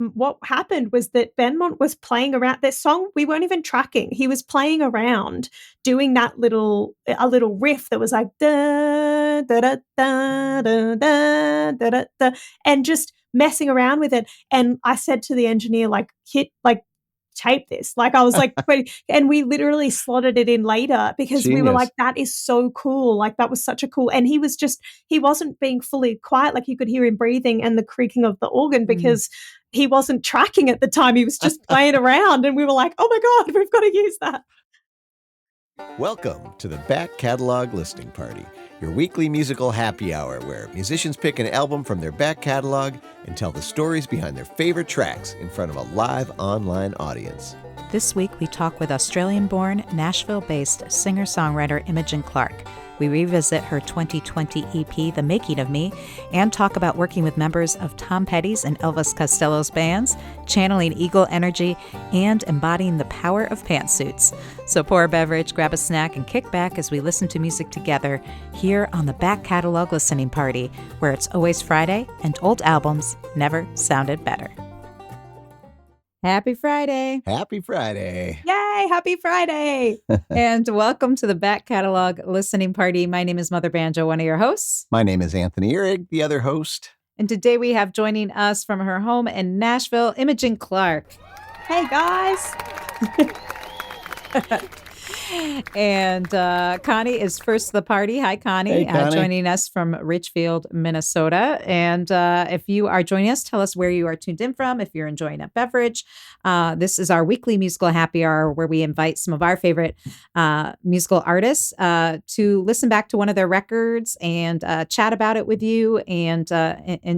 What happened was that Benmont was playing around this song. We weren't even tracking. He was playing around, doing a little riff that was like da da da da da da da da da, and just messing around with it. And I said to the engineer, like, tape this. Like, I was like, and we literally slotted it in later because we were like, that is so cool. Like, that was such a cool. And he wasn't being fully quiet. Like, you could hear him breathing and the creaking of the organ because he wasn't tracking at the time. He was just playing around. And we were like, oh my God, we've got to use that. Welcome to the Back Catalog Listening Party, your weekly musical happy hour where musicians pick an album from their back catalog and tell the stories behind their favorite tracks in front of a live online audience. This week we talk with Australian-born, Nashville-based singer-songwriter Imogen Clark. We revisit her 2020 EP, The Making of Me, and talk about working with members of Tom Petty's and Elvis Costello's bands, channeling eagle energy, and embodying the power of pantsuits. So pour a beverage, grab a snack, and kick back as we listen to music together here on the Back Catalog Listening Party, where it's always Friday and old albums never sounded better. Happy Friday. Happy Friday. Yay, happy Friday. And welcome to the Back Catalog Listening Party. My name is Mother Banjo, one of your hosts. My name is Anthony Ihrig, the other host. And today we have joining us from her home in Nashville, Imogen Clark. Hey, guys. And Connie is first to the party. Hi, Connie. Hey, Connie. Joining us from Richfield, Minnesota. And if you are joining us, tell us where you are tuned in from, if you're enjoying a beverage. This is our weekly musical happy hour where we invite some of our favorite musical artists to listen back to one of their records and chat about it with you and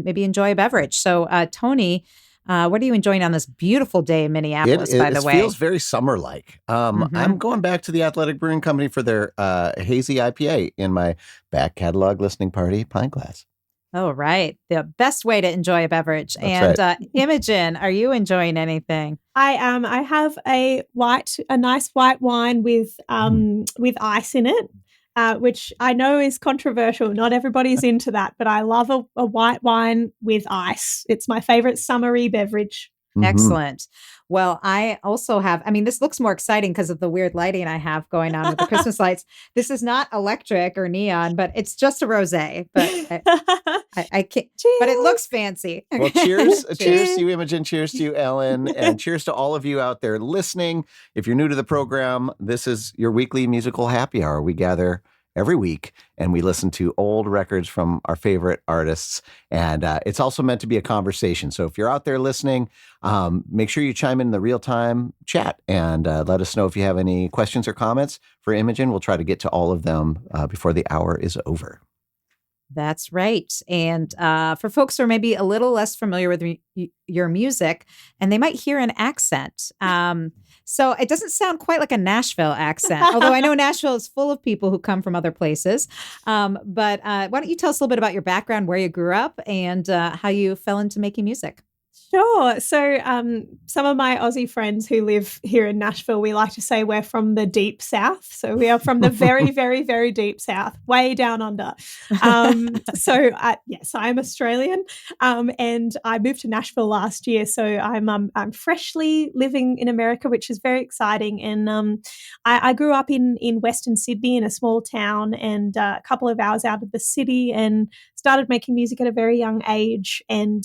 maybe enjoy a beverage. So, Tony, what are you enjoying on this beautiful day in Minneapolis, by the way? It feels very summer-like. I'm going back to the Athletic Brewing Company for their hazy IPA in my Back Catalog Listening Party pint glass. Oh, right. The best way to enjoy a beverage. That's and Imogen, are you enjoying anything? I am. I have a nice white wine with ice in it. Which I know is controversial. Not everybody's into that, but I love a white wine with ice. It's my favorite summery beverage. Mm-hmm. Excellent. Well, I also have, this looks more exciting because of the weird lighting I have going on with the Christmas lights. This is not electric or neon, but it's just a rosé. But I can't, cheers. But it looks fancy. Well, cheers. Cheers to you, Imogen. Cheers to you, Ellen. And cheers to all of you out there listening. If you're new to the program, this is your weekly musical happy hour. We gather every week and we listen to old records from our favorite artists. And it's also meant to be a conversation. So if you're out there listening, make sure you chime in the real-time chat and let us know if you have any questions or comments for Imogen. We'll try to get to all of them before the hour is over. That's right. And for folks who are maybe a little less familiar with your music, and they might hear an accent. So it doesn't sound quite like a Nashville accent, although I know Nashville is full of people who come from other places. But why don't you tell us a little bit about your background, where you grew up, and how you fell into making music? Sure. So some of my Aussie friends who live here in Nashville, we like to say we're from the deep south. So we are from the very, very, very deep south, way down under. Yes, I'm Australian, and I moved to Nashville last year. So I'm freshly living in America, which is very exciting. And I grew up in Western Sydney in a small town and a couple of hours out of the city, and started making music at a very young age. And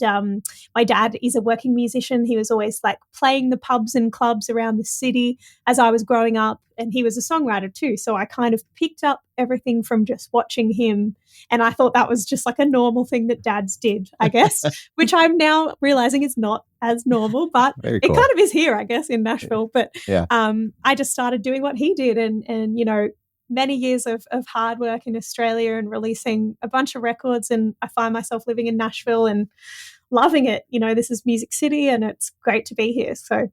my dad is a working musician. He was always like playing the pubs and clubs around the city as I was growing up. And he was a songwriter too. So I kind of picked up everything from just watching him. And I thought that was just like a normal thing that dads did, I guess, which I'm now realizing is not as normal, but Very cool. It kind of is here, I guess, in Nashville. But Yeah. I just started doing what he did. And you know, many years of hard work in Australia and releasing a bunch of records. And I find myself living in Nashville and loving it. You know, this is Music City and it's great to be here. So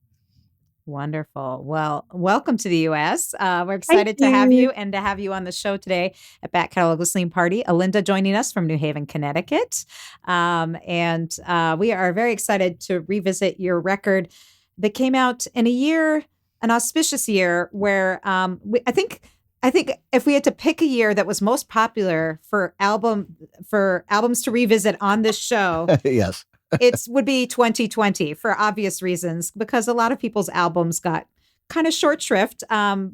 wonderful. Well, welcome to the U.S. We're excited to have you and to have you on the show today at Back Catalog Listening Party. Alinda joining us from New Haven, Connecticut. And we are very excited to revisit your record that came out in an auspicious year where I think if we had to pick a year that was most popular for albums to revisit on this show, Yes. it would be 2020 for obvious reasons, because a lot of people's albums got kind of short shrift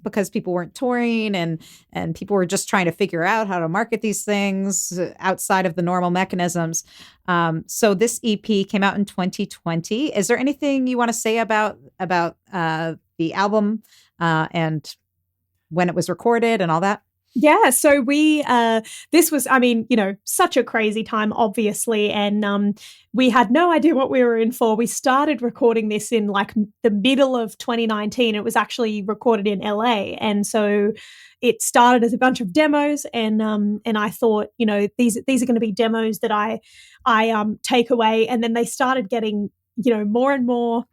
because people weren't touring and people were just trying to figure out how to market these things outside of the normal mechanisms. So this EP came out in 2020. Is there anything you want to say about the album and when it was recorded and all that? Yeah, so this was, I mean, such a crazy time, obviously, and we had no idea what we were in for. We started recording this in like the middle of 2019. It was actually recorded in LA, and so it started as a bunch of demos, and I thought, these are going to be demos that I take away, and then they started getting, more and more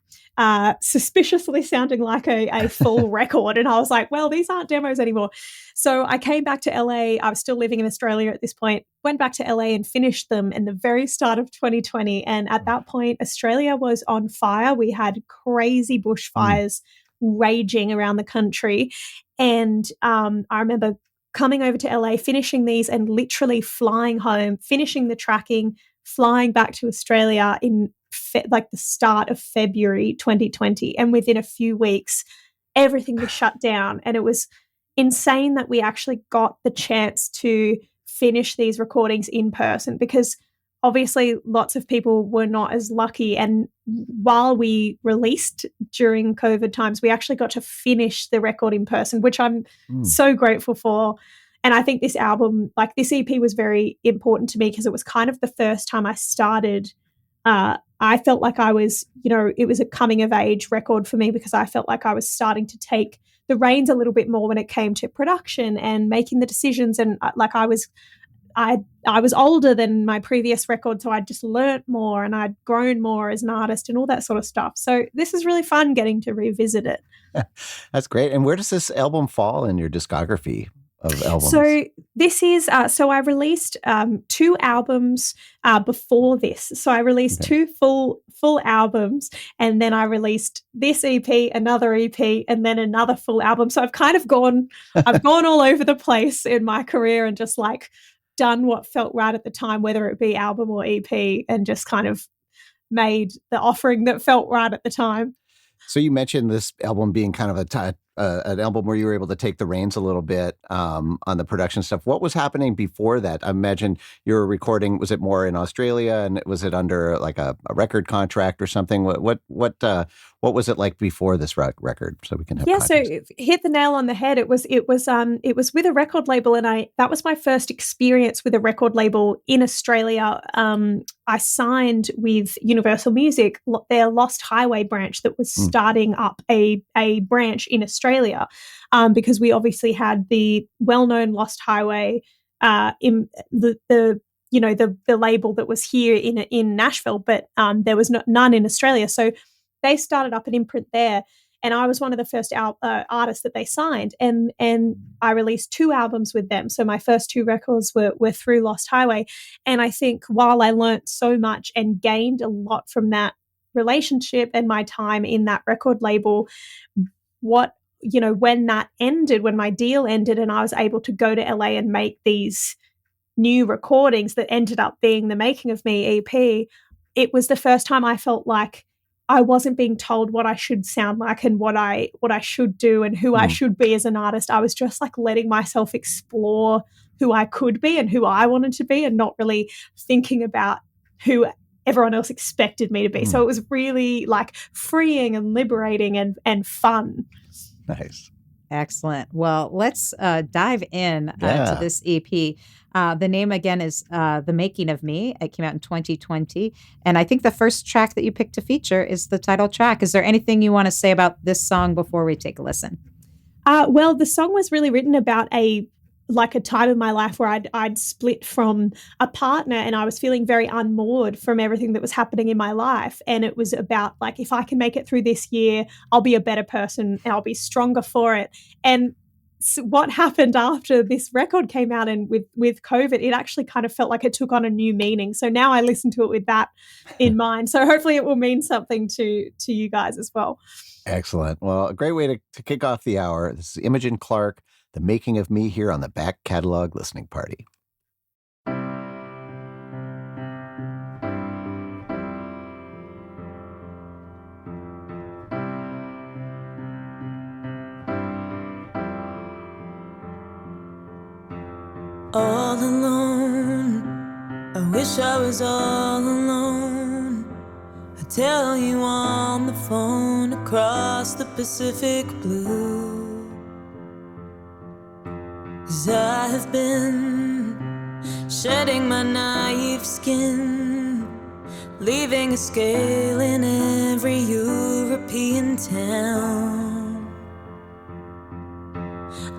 suspiciously sounding like a full record. And I was like, well, these aren't demos anymore. So I came back to LA. I was still living in Australia at this point, went back to LA and finished them in the very start of 2020. And at that point, Australia was on fire. We had crazy bushfires raging around the country. And I remember coming over to LA, finishing these and literally flying home, finishing the tracking, flying back to Australia in like the start of February 2020. And within a few weeks, everything was shut down. And it was insane that we actually got the chance to finish these recordings in person, because obviously lots of people were not as lucky. And while we released during COVID times, we actually got to finish the record in person, which I'm so grateful for. And I think this album, like this EP, was very important to me because it was kind of the first time I started. I felt like I was, it was a coming of age record for me, because I felt like I was starting to take the reins a little bit more when it came to production and making the decisions. And like I was older than my previous record, so I'd just learnt more and I'd grown more as an artist and all that sort of stuff. So this is really fun getting to revisit it. That's great. And where does this album fall in your discography of albums? So this is, so I released 2 albums before this. So I released 2 full albums, and then I released this EP, another EP, and then another full album. So I've kind of gone all over the place in my career and just like done what felt right at the time, whether it be album or EP, and just kind of made the offering that felt right at the time. So you mentioned this album being kind of an album where you were able to take the reins a little bit on the production stuff. What was happening before that? I imagine you were recording. Was it more in Australia, and was it under like a record contract or something? What was it like before this record? So we can have context. So hit the nail on the head. It was with a record label, and that was my first experience with a record label in Australia. I signed with Universal Music, their Lost Highway branch that was starting up a branch in Australia, because we obviously had the well-known Lost Highway in the label that was here in Nashville, but there was none in Australia. So they started up an imprint there, and I was one of the first artists that they signed, and I released 2 albums with them. So my first 2 records were through Lost Highway, and I think while I learnt so much and gained a lot from that relationship and my time in that record label, when that ended, when my deal ended and I was able to go to LA and make these new recordings that ended up being the Making of Me EP, it was the first time I felt like I wasn't being told what I should sound like and what I should do and who I should be as an artist. I was just like letting myself explore who I could be and who I wanted to be, and not really thinking about who everyone else expected me to be. So it was really like freeing and liberating and fun. Nice. Excellent. Well, let's dive in to this EP. The name again is The Making of Me. It came out in 2020. And I think the first track that you picked to feature is the title track. Is there anything you want to say about this song before we take a listen? Well, the song was really written about a time in my life where I'd split from a partner, and I was feeling very unmoored from everything that was happening in my life. And it was about like, if I can make it through this year, I'll be a better person and I'll be stronger for it. And so what happened after this record came out and with COVID, it actually kind of felt like it took on a new meaning. So now I listen to it with that in mind. So hopefully it will mean something to you guys as well. Excellent. Well, a great way to kick off the hour. This is Imogen Clark, The Making of Me, here on the Back Catalog Listening Party. All alone, I wish I was all alone. I tell you on the phone across the Pacific blue. 'Cause I have been shedding my naive skin, leaving a scale in every European town.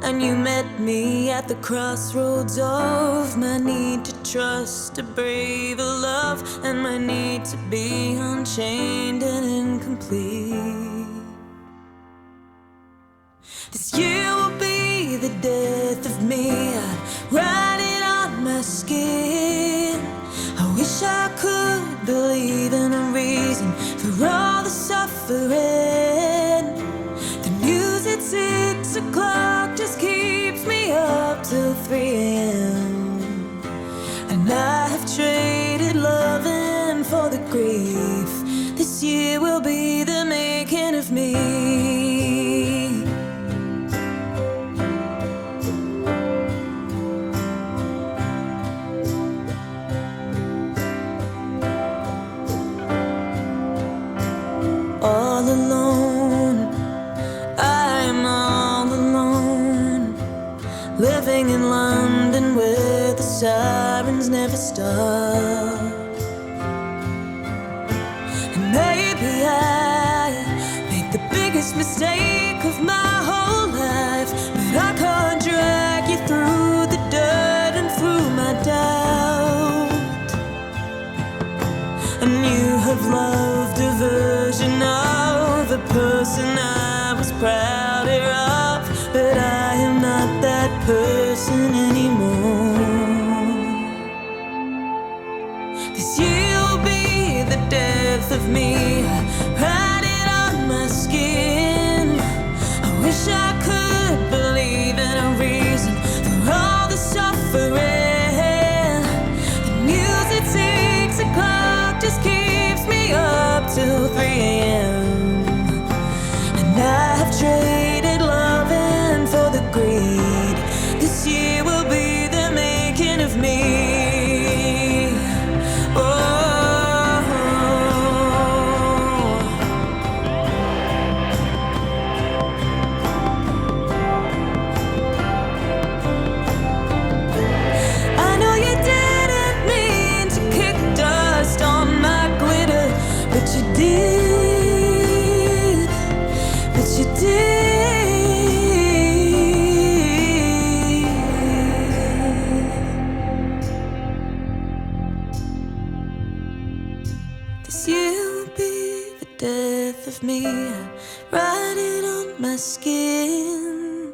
And you met me at the crossroads of my need to trust a braver love, and my need to be unchained and incomplete. This year will be the death of me. I write it on my skin. I wish I could believe in a reason for all the suffering. The news at 6 o'clock just keeps me up till 3 a.m. And I have traded loving for the grief. This year will be the making of me. All alone, I am all alone, living in London where the sirens never stop. And maybe I made the biggest mistake of my whole life, but I can't drag you through the dirt and through my doubt. And you have loved a version of a person I was prouder of, but I am not that person anymore. This year will be the death of me. I write it on my skin. I wish I could believe in a reason for all the suffering. The news at 6 o'clock just keeps me up till 3 a.m. And I have traded loving for the greed. This year will be the making of me. Oh. I know you didn't mean to kick dust on my glitter, but you did. But you did. This year will be the death of me. I write it on my skin.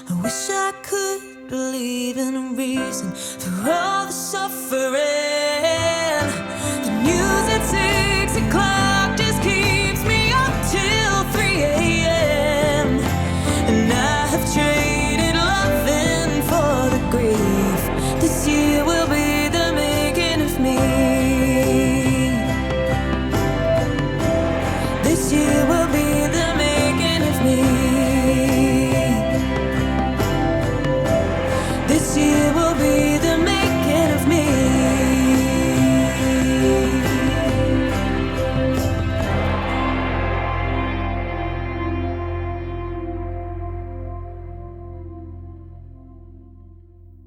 I wish I could believe in a reason for all the suffering. The news at 6 o'clock just keeps me up till 3 a.m. And I have traded loving for the grief. This year will be the making of me. This year will be the making of me. This year will be the making of me.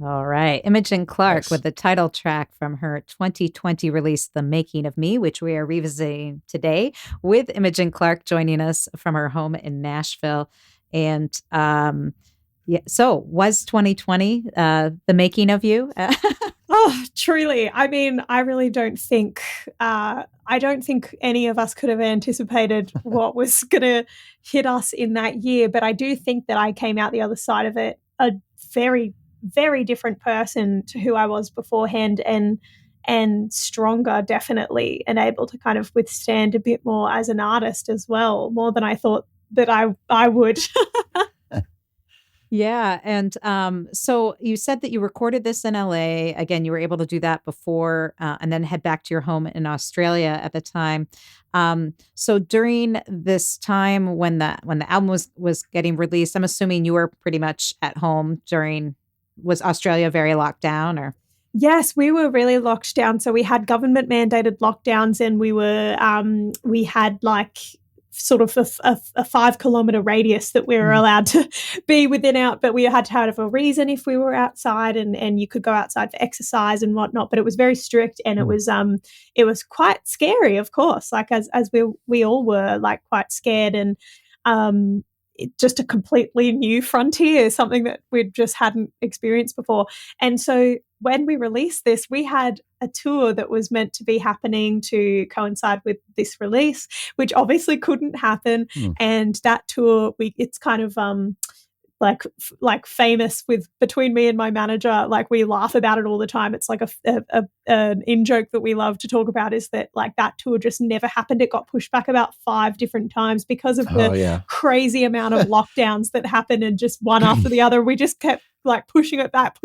All right. Imogen Clark Nice. with the title track from her 2020 release, The Making of Me, which we are revisiting today with Imogen Clark joining us from her home in Nashville. And yeah, so was 2020 the making of you? Oh, truly. I mean, I really don't think any of us could have anticipated what was going to hit us in that year. But I do think that I came out the other side of it a very, very different person to who I was beforehand, and stronger, definitely, and able to kind of withstand a bit more as an artist as well, more than I thought that I would. Yeah. And so you said that you recorded this in LA. Again, you were able to do that before and then head back to your home in Australia at the time. So during this time when the album was getting released, I'm assuming you were pretty much at home during was Australia very locked down or? Yes, we were really locked down. So we had government mandated lockdowns, and we had like sort of a 5 kilometer radius that we were allowed to be within out, but we had to have a reason if we were outside, and you could go outside for exercise and whatnot, but it was very strict, and it was quite scary, of course, like as we all were like quite scared, and just a completely new frontier, something that we just hadn't experienced before. And so when we released this, we had a tour that was meant to be happening to coincide with this release, which obviously couldn't happen. And that tour, it's kind of like famous with between me and my manager. Like we laugh about it all the time. It's like an in-joke that we love to talk about, is that like that tour just never happened. It got pushed back about 5 different times because of the crazy amount of lockdowns that happened, and just one after the other. We just kept like pushing it back.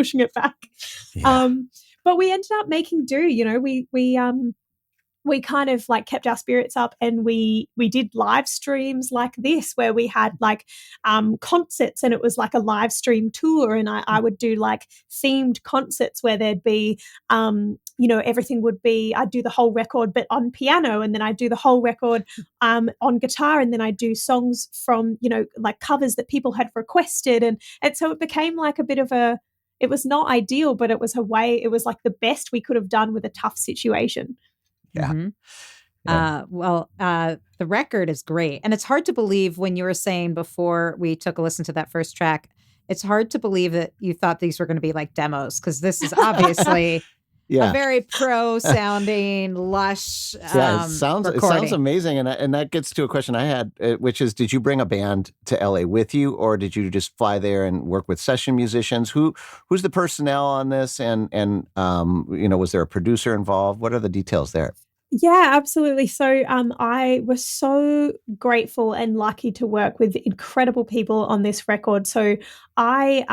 Yeah. But we ended up making do. You know, we kind of like kept our spirits up, and we did live streams like this, where we had like concerts, and it was like a live stream tour, and I would do like themed concerts where there'd be everything would be, I'd do the whole record but on piano, and then I'd do the whole record on guitar, and then I'd do songs from like covers that people had requested, and so it became like a bit of it was not ideal, but it was like the best we could have done with a tough situation. Yeah. Mm-hmm. The record is great. And it's hard to believe, when you were saying before we took a listen to that first track, it's hard to believe that you thought these were going to be like demos, because this is obviously a very pro sounding, lush it sounds amazing. And that gets to a question I had, which is, did you bring a band to LA with you, or did you just fly there and work with session musicians? Who's the personnel on this? And was there a producer involved? What are the details there? Yeah, absolutely. So I was so grateful and lucky to work with incredible people on this record. So I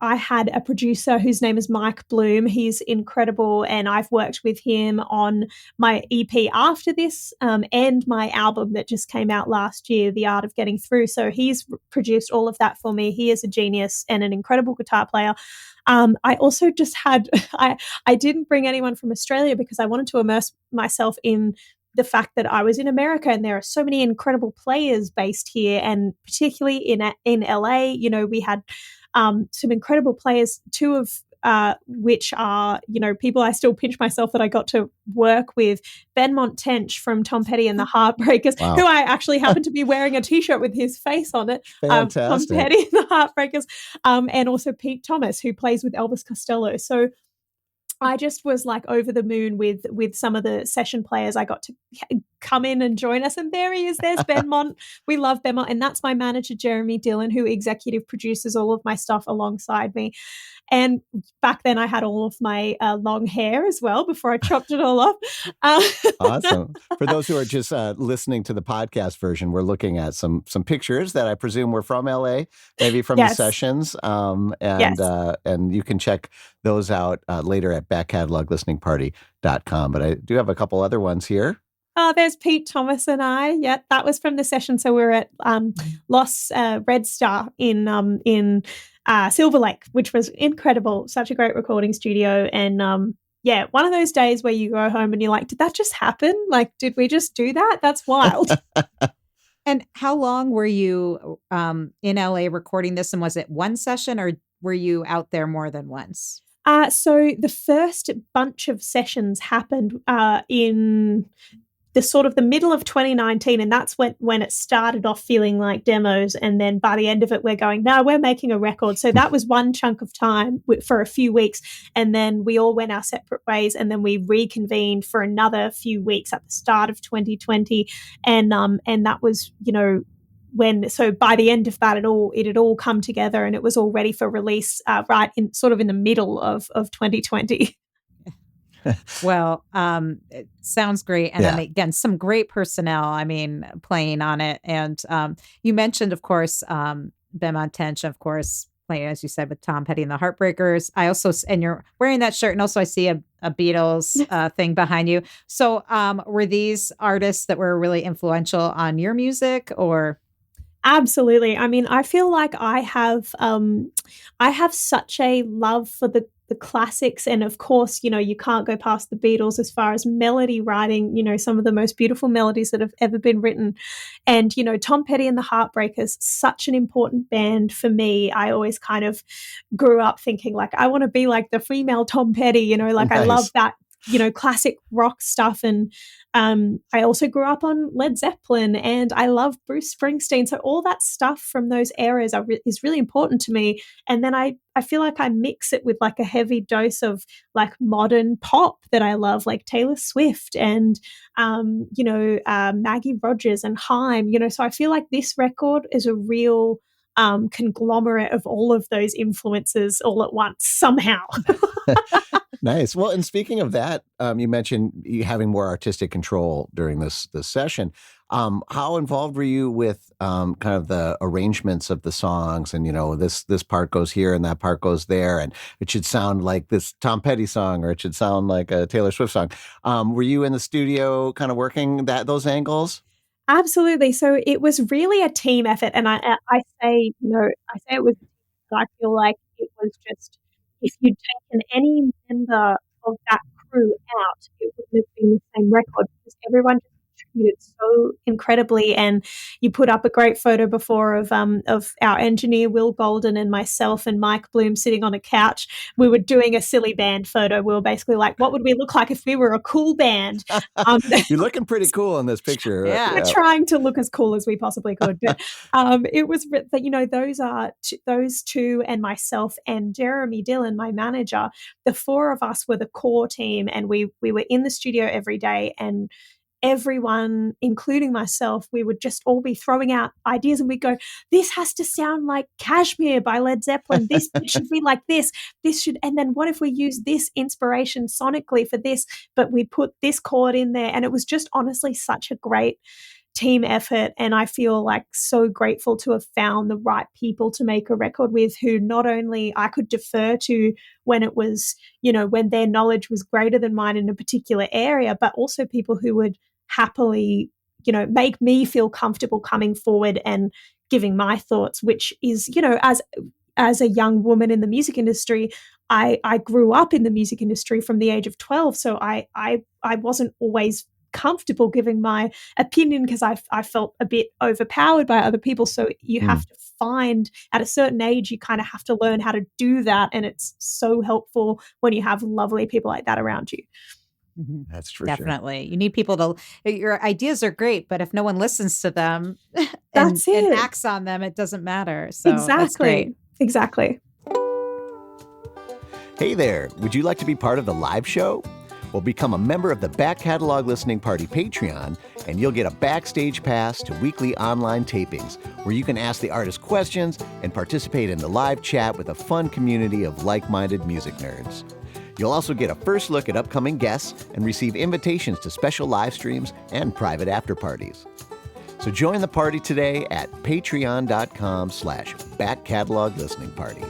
had a producer whose name is Mike Bloom. He's incredible, and I've worked with him on my EP after this and my album that just came out last year, The Art of Getting Through. So he's produced all of that for me. He is a genius and an incredible guitar player. I also just had, I didn't bring anyone from Australia because I wanted to immerse myself in the fact that I was in America, and there are so many incredible players based here, and particularly in LA, we had some incredible players, two of which are, people I still pinch myself that I got to work with. Ben Tench from Tom Petty and the Heartbreakers, who I actually happened to be wearing a T-shirt with his face on it. Fantastic. Tom Petty and the Heartbreakers, and also Pete Thomas, who plays with Elvis Costello. So I just was like over the moon with some of the session players. I got to come in and join us, and there he is. There's Benmont. We love Benmont, and that's my manager Jeremy Dillon, who executive produces all of my stuff alongside me. And back then, I had all of my long hair as well before I chopped it all off. Awesome. For those who are just listening to the podcast version, we're looking at some pictures that I presume were from LA, maybe from the sessions, and you can check those out later at backcataloglisteningparty.com. But I do have a couple other ones here. Oh, there's Pete Thomas and I. Yeah, that was from the session. So we were at Los Red Star in Silver Lake, which was incredible. Such a great recording studio. And one of those days where you go home and you're like, did that just happen? Like, did we just do that? That's wild. And how long were you in LA recording this? And was it one session, or were you out there more than once? So the first bunch of sessions happened in the sort of the middle of 2019, and that's when it started off feeling like demos, and then by the end of it we're going, no, we're making a record. So that was one chunk of time for a few weeks, and then we all went our separate ways, and then we reconvened for another few weeks at the start of 2020, and that was so by the end of that it had all come together, and it was all ready for release right in sort of in the middle of 2020. Well, it sounds great. And then again, some great personnel, playing on it. And you mentioned, of course, Ben Tench, of course, playing, as you said, with Tom Petty and the Heartbreakers. I also, and you're wearing that shirt, and also I see a Beatles thing behind you. So were these artists that were really influential on your music, or? Absolutely. I mean, I feel like I have such a love for the classics, and of course, you know, you can't go past the Beatles as far as melody writing, you know, some of the most beautiful melodies that have ever been written. And, you know, Tom Petty and the Heartbreakers, such an important band for me. I always kind of grew up thinking like I want to be like the female Tom Petty, you know, like I love Nice. that, you know, classic rock stuff. And I also grew up on Led Zeppelin, and I love Bruce Springsteen. So all that stuff from those eras is really important to me. And then I feel like I mix it with like a heavy dose of like modern pop that I love, like Taylor Swift and, Maggie Rogers and Haim, you know. So I feel like this record is a real conglomerate of all of those influences all at once somehow. Nice. Well, and speaking of that, you mentioned you having more artistic control during this session. How involved were you with kind of the arrangements of the songs? And, you know, this part goes here and that part goes there, and it should sound like this Tom Petty song, or it should sound like a Taylor Swift song. Were you in the studio kind of working those angles? Absolutely. So it was really a team effort, and I say, you know, I say it was. I feel like it was just if you'd taken any member of that crew out, it wouldn't have been the same record because everyone just contributed so incredibly. And you put up a great photo before of our engineer Will Golden and myself and Mike Bloom sitting on a couch. We were doing a silly band photo. We were basically like, what would we look like if we were a cool band? You're looking pretty cool in this picture. We're trying to look as cool as we possibly could, but it was that, you know, those two and myself and Jeremy Dillon, my manager, the four of us were the core team, and we were in the studio every day, and everyone, including myself, we would just all be throwing out ideas, and we'd go, this has to sound like Kashmir by Led Zeppelin. This should be like this. This should, and then what if we use this inspiration sonically for this, but we put this chord in there? And it was just honestly such a great team effort. And I feel like so grateful to have found the right people to make a record with, who not only I could defer to when it was, you know, when their knowledge was greater than mine in a particular area, but also people who would happily, you know, make me feel comfortable coming forward and giving my thoughts, which is, you know, as a young woman in the music industry, I grew up in the music industry from the age of 12. So I wasn't always comfortable giving my opinion because I felt a bit overpowered by other people. So you have to find, at a certain age, you kind of have to learn how to do that. And it's so helpful when you have lovely people like that around you. Mm-hmm. That's true. Definitely. Sure. You need people to, your ideas are great, but if no one listens to them and acts on them, it doesn't matter. So exactly. That's great. Exactly. Hey there. Would you like to be part of the live show? Well, become a member of the Back Catalog Listening Party Patreon, and you'll get a backstage pass to weekly online tapings where you can ask the artist questions and participate in the live chat with a fun community of like-minded music nerds. You'll also get a first look at upcoming guests and receive invitations to special live streams and private after parties. So join the party today at patreon.com/Back Catalog Listening Party.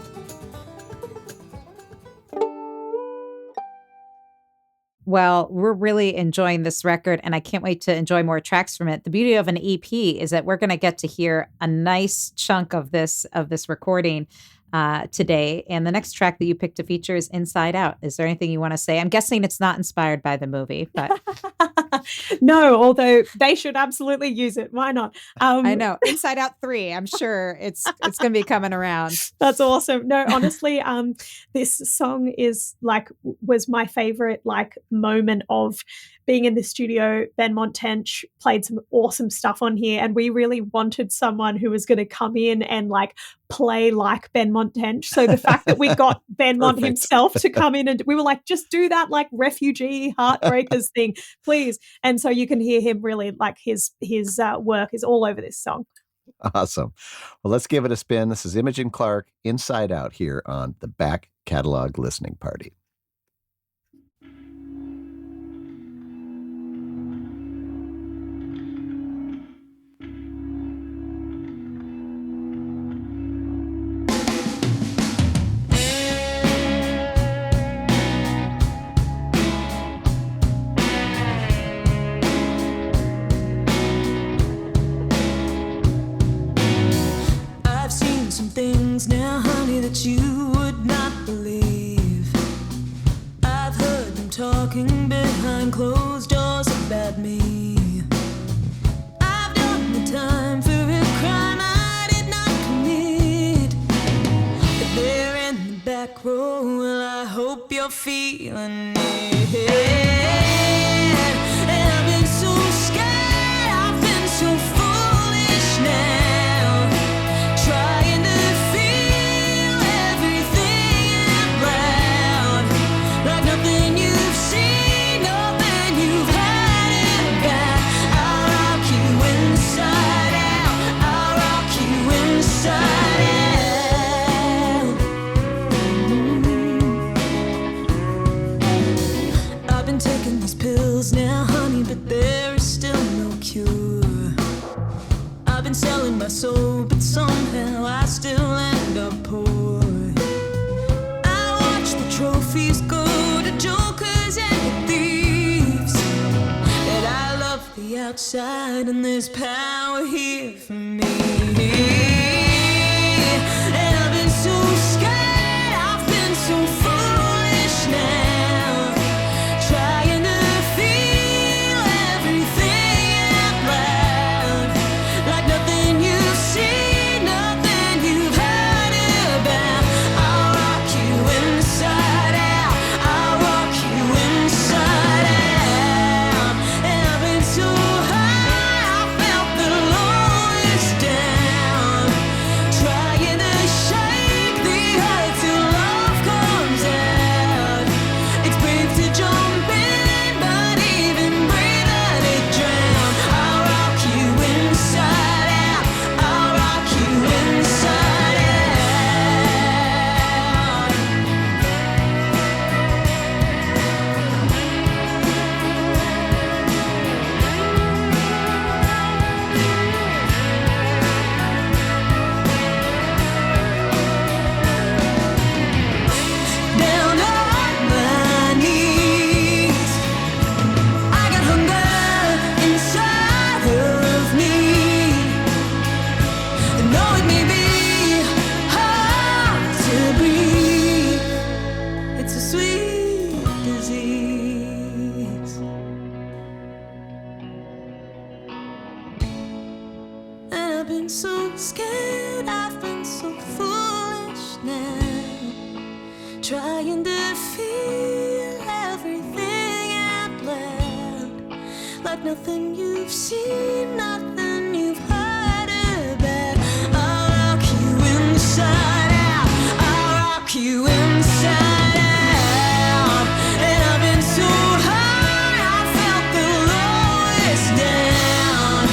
Well, we're really enjoying this record, and I can't wait to enjoy more tracks from it. The beauty of an EP is that we're going to get to hear a nice chunk of this recording today. And the next track that you picked to feature is Inside Out. Is there anything you want to say? I'm guessing it's not inspired by the movie, but no, although they should absolutely use it. Why not? I know. Inside Out 3, I'm sure it's going to be coming around. That's awesome. No, honestly, this song was my favorite moment of being in the studio. Ben Montench played some awesome stuff on here, and we really wanted someone who was going to come in and play like Ben Montench. So the fact that we got Ben Mont himself to come in, and we were like, just do that refugee Heartbreakers thing, please. And so you can hear him really his work is all over this song. Awesome. Well, let's give it a spin. This is Imogen Clark, Inside Out, here on the Back Catalog Listening Party. things now, honey, that you would not believe. I've heard them talking behind closed doors about me. I've done the time for a crime I did not commit. But they're in the back row, well, I hope you're feeling it. And I've been so scared, I've been so foolish now, trying to feel everything out loud, like nothing you've seen, nothing you've heard about. I'll rock you inside out, I'll rock you inside out. I've been taking these pills now, honey, but there is still no cure. I've been selling my soul, but somehow I still end up poor. I watch the trophies go to jokers and thieves, and I love the outside, and there's power here for me. And I've been so scared, I've been so foolish now, trying to feel everything out loud, like nothing you've seen, nothing you've heard about. I'll rock you inside out, I'll rock you inside out. And I've been so high, I felt the lowest down, trying to shake the earth till love comes out. It's brave to jump in, but even braver to drown. I'll rock you inside out, I'll rock you inside out. Down on my knees, I got hunger inside of me. I know it may be hard to breathe, it's a sweet disease. And I've been so scared, I've been so foolish now, trying to feel everything out loud, like nothing you've seen, nothing you've heard about. I'll rock you inside out, I'll rock you inside out. And I've been so high, I felt the lowest down,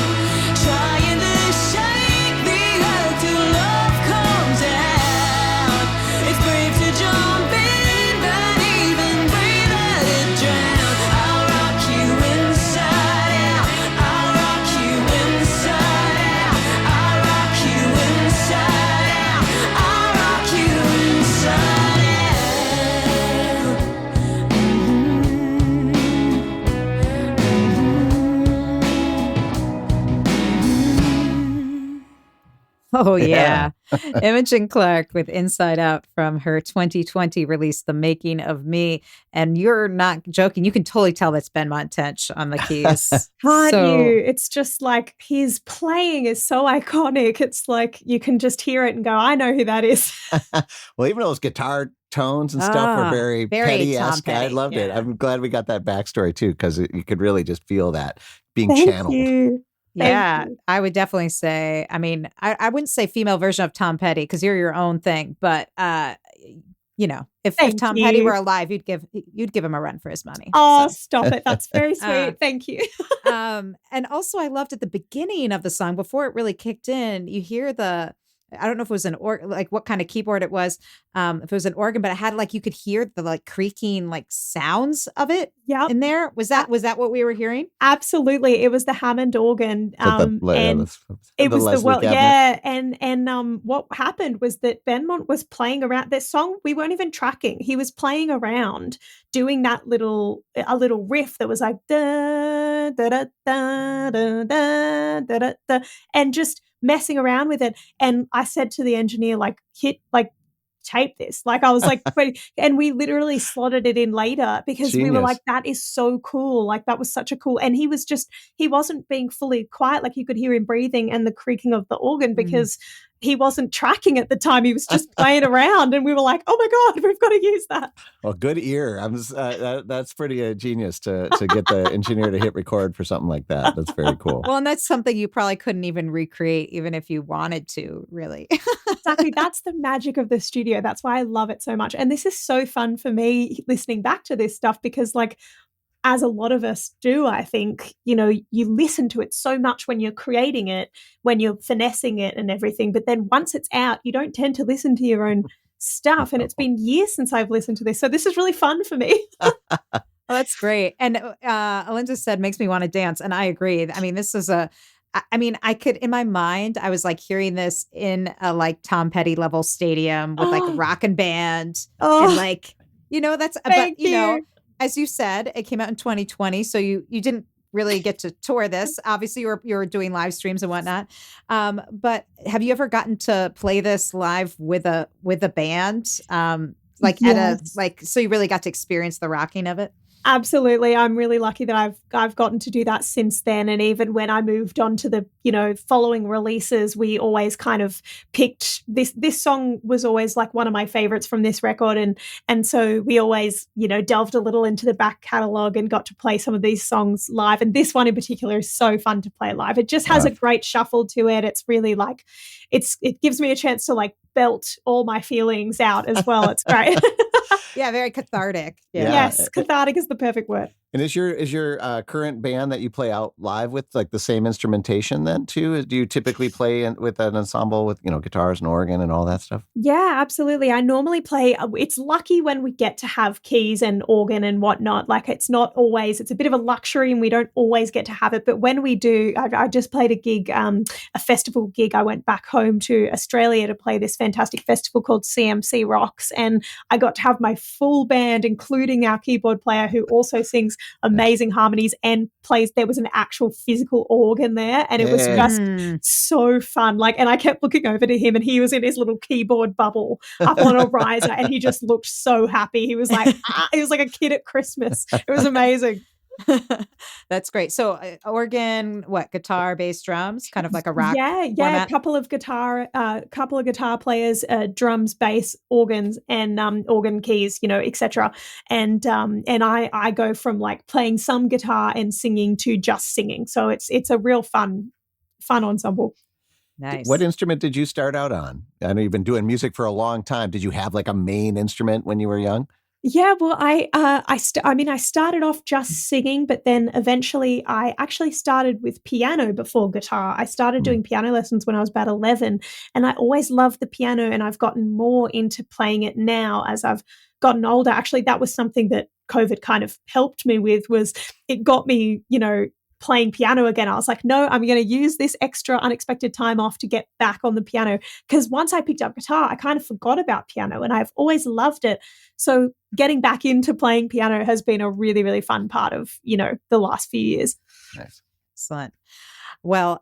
trying to shake the earth till love comes out. It's brave to jump in, but even braver to drown. I'll rock you inside out, I'll rock you inside out, I'll rock you inside out, I'll rock you inside out. Oh, yeah. Imogen Clark with Inside Out from her 2020 release, The Making of Me. And you're not joking. You can totally tell that's Ben Montench on the keys. Can't So- you? It's just like his playing is so iconic. It's like you can just hear it and go, I know who that is. Well, even those guitar tones and stuff Ah, are very very Petty-esque. Tom I Petty, loved it. yeah. I'm glad we got that backstory too, because you could really just feel that being Thank channeled. you. Thank Yeah, you. I would definitely say, I mean, I wouldn't say female version of Tom Petty because you're your own thing, but you know, if Thank Tom Petty you. were alive, you'd give him a run for his money. Oh, So. stop it. That's very sweet. Thank you. And also I loved at the beginning of the song, before it really kicked in, you hear I don't know if it was like what kind of keyboard it was, if it was an organ, but it had like, you could hear the like creaking like sounds of it Yep. in there. Was that what we were hearing? Absolutely. It was the Hammond organ. And it was the Leslie cabinet. yeah. And what happened was that Benmont was playing around this song. We weren't even tracking. He was playing around doing a little riff that was like da da da da da da da da da, and just messing around with it. And I said to the engineer, like, tape this. Like I was like, and we literally slotted it in later because Genius. we were like, that is so cool. Like that was such a cool, and he wasn't being fully quiet. Like you could hear him breathing and the creaking of the organ because he wasn't tracking at the time. He was just playing around, and we were like, oh my God, we've got to use that. Well, good ear. That's pretty genius to get the engineer to hit record for something like that. That's very cool. Well, and that's something you probably couldn't even recreate, even if you wanted to, really. Exactly. That's the magic of the studio. That's why I love it so much. And this is so fun for me listening back to this stuff because, like, as a lot of us do, I think, you listen to it so much when you're creating it, when you're finessing it and everything. But then once it's out, you don't tend to listen to your own stuff. And it's been years since I've listened to this. So this is really fun for me. Oh, that's great. And Alinda said, makes me want to dance. And I agree. I mean, this is I could, in my mind, I was like hearing this in a like Tom Petty level stadium with like a rockin' band. And like, that's, but as you said, it came out in 2020. So you didn't really get to tour this. Obviously you were doing live streams and whatnot. But have you ever gotten to play this live with a band? So you really got to experience the rocking of it? Absolutely. I'm really lucky that I've gotten to do that since then. And even when I moved on to the, following releases, we always kind of picked this song was always like one of my favorites from this record. And so we always, delved a little into the back catalog and got to play some of these songs live. And this one in particular is so fun to play live. It just has a great shuffle to it. It's really like, it gives me a chance to like belt all my feelings out as well. It's great. Yeah, very cathartic. Yeah. Yes, cathartic is the perfect word. And is your current band that you play out live with like the same instrumentation then too? Do you typically play with an ensemble with guitars and organ and all that stuff? Yeah, absolutely. I normally play. It's lucky when we get to have keys and organ and whatnot. Like it's not always. It's a bit of a luxury, and we don't always get to have it. But when we do, I just played a gig, a festival gig. I went back home to Australia to play this fantastic festival called CMC Rocks, and I got to have my full band, including our keyboard player who also sings amazing harmonies and plays. There was an actual physical organ there, and it was just so fun. Like, and I kept looking over to him, and he was in his little keyboard bubble up on a riser, and he just looked so happy. He was like, he was like a kid at Christmas. It was amazing. That's great. So organ, guitar, bass, drums, kind of like a rock. Yeah. Format. A couple of guitar players, drums, bass, organs, and organ keys, etc. And I go from like playing some guitar and singing to just singing. So it's a real fun ensemble. Nice. What instrument did you start out on? I know you've been doing music for a long time. Did you have like a main instrument when you were young? Yeah, well, I started off just singing, but then eventually I actually started with piano before guitar. I started doing piano lessons when I was about 11, and I always loved the piano, and I've gotten more into playing it now as I've gotten older. Actually, that was something that COVID kind of helped me with, was it got me, playing piano again. I was like, no, I'm going to use this extra unexpected time off to get back on the piano. Because once I picked up guitar, I kind of forgot about piano, and I've always loved it. So getting back into playing piano has been a really, really fun part of, the last few years. Nice. Excellent. Well,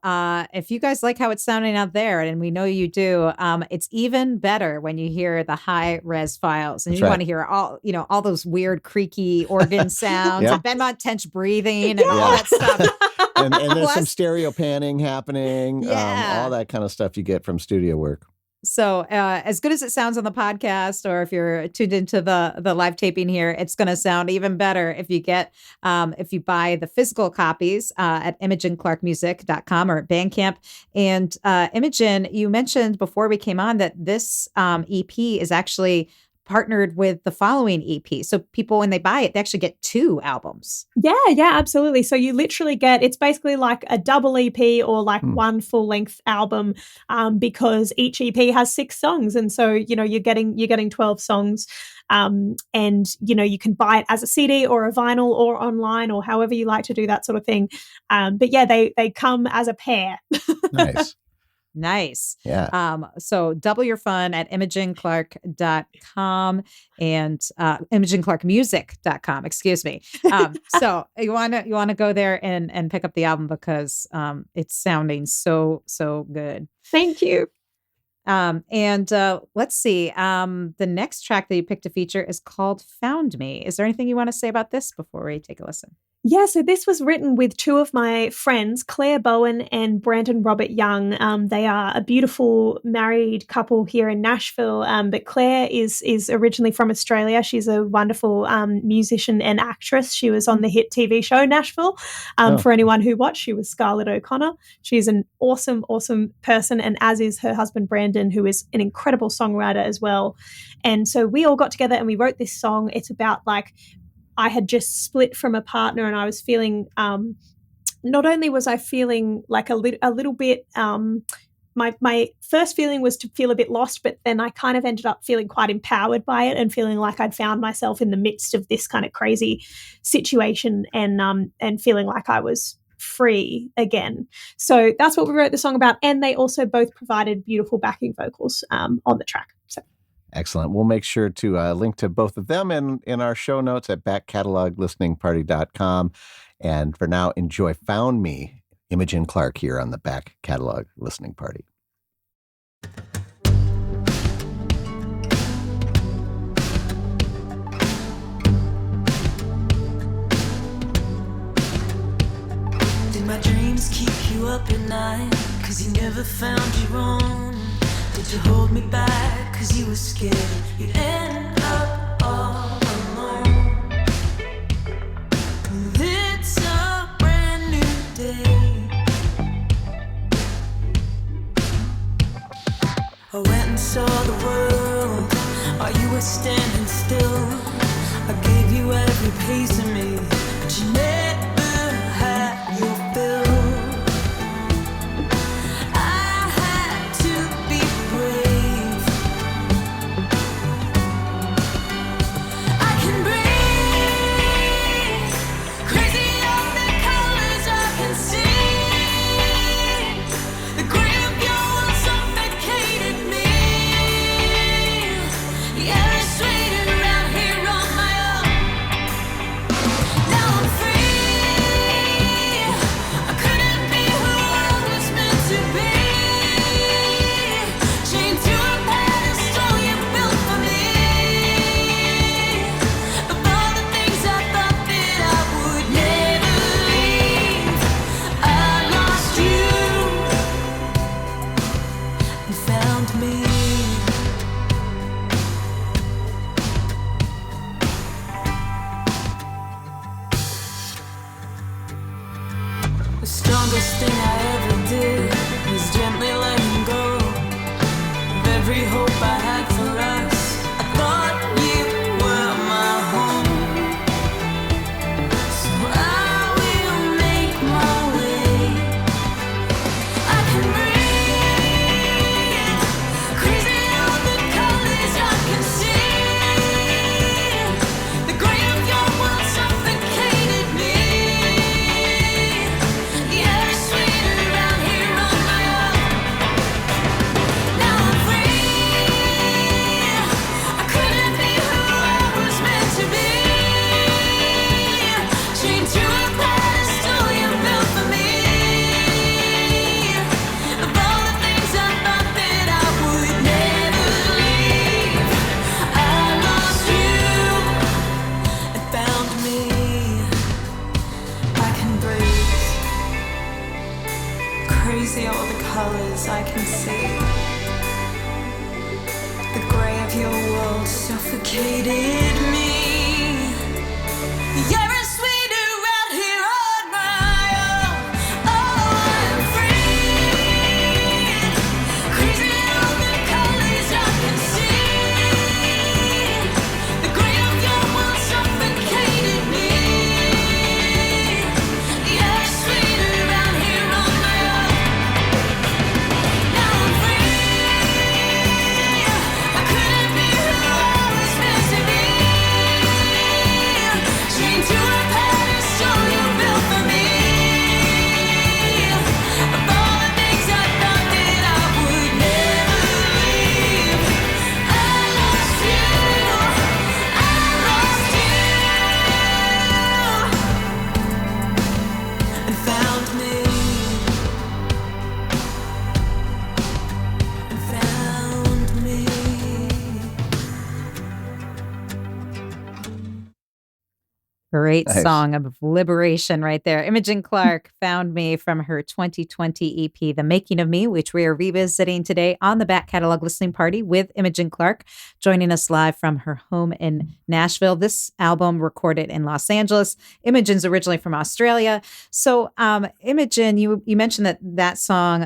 if you guys like how it's sounding out there, and we know you do, it's even better when you hear the high res files, and you want to hear all those weird creaky organ sounds, and Benmont Tench breathing, and all that stuff. and there's some stereo panning happening, all that kind of stuff you get from studio work. So as good as it sounds on the podcast, or if you're tuned into the live taping here, it's going to sound even better if you buy the physical copies at ImogenClarkMusic.com or at Bandcamp. And Imogen, you mentioned before we came on that this EP is actually partnered with the following EP. So people, when they buy it, they actually get 2 albums. Yeah, absolutely. So you literally get, it's basically like a double EP or like one full length album, because each EP has 6 songs. And so, you're getting 12 songs. And, you can buy it as a CD or a vinyl or online or however you like to do that sort of thing. But yeah, they come as a pair. Nice. Nice. Yeah. So double your fun at ImogenClark.com and ImogenClarkMusic.com, excuse me. So you wanna go there and pick up the album because it's sounding so good. Thank you. And let's see. The next track that you picked to feature is called Found Me. Is there anything you want to say about this before we take a listen? Yeah, so this was written with 2 of my friends, Claire Bowen and Brandon Robert Young. They are a beautiful married couple here in Nashville, but Claire is originally from Australia. She's a wonderful musician and actress. She was on the hit TV show Nashville. For anyone who watched, she was Scarlett O'Connor. She's an awesome, awesome person, and as is her husband, Brandon, who is an incredible songwriter as well. And so we all got together and we wrote this song. It's about like, I had just split from a partner and I was feeling, not only was I feeling like a little bit, my first feeling was to feel a bit lost, but then I kind of ended up feeling quite empowered by it and feeling like I'd found myself in the midst of this kind of crazy situation and feeling like I was free again. So that's what we wrote the song about. And they also both provided beautiful backing vocals on the track. So. Excellent. We'll make sure to link to both of them in our show notes at backcataloglisteningparty.com. And for now, enjoy Found Me, Imogen Clark here on the Back Catalog Listening Party. Did my dreams keep you up at night? 'Cause you never found your own. Did you hold me back 'cause you were scared you'd end up all alone? It's a brand new day. I went and saw the world while you were standing still. I gave you every piece of me, but you never had your fill. The strongest thing I ever did was gently letting go of every hope I had for us. I thought you were my home, so I will make my way. I can breathe, crazy all the colors I can see. The gray of your world suffocated me. All the colors I can see. The gray of your world suffocated me. You're a sweeter out here on my own. Oh, I'm free. Crazy all the colors I can see. Great Nice. song of liberation right there. Imogen Clark found me from her 2020 EP, The Making of Me, which we are revisiting today on the Back Catalog Listening Party with Imogen Clark, joining us live from her home in Nashville. This album recorded in Los Angeles. Imogen's originally from Australia. So, Imogen, you mentioned that song,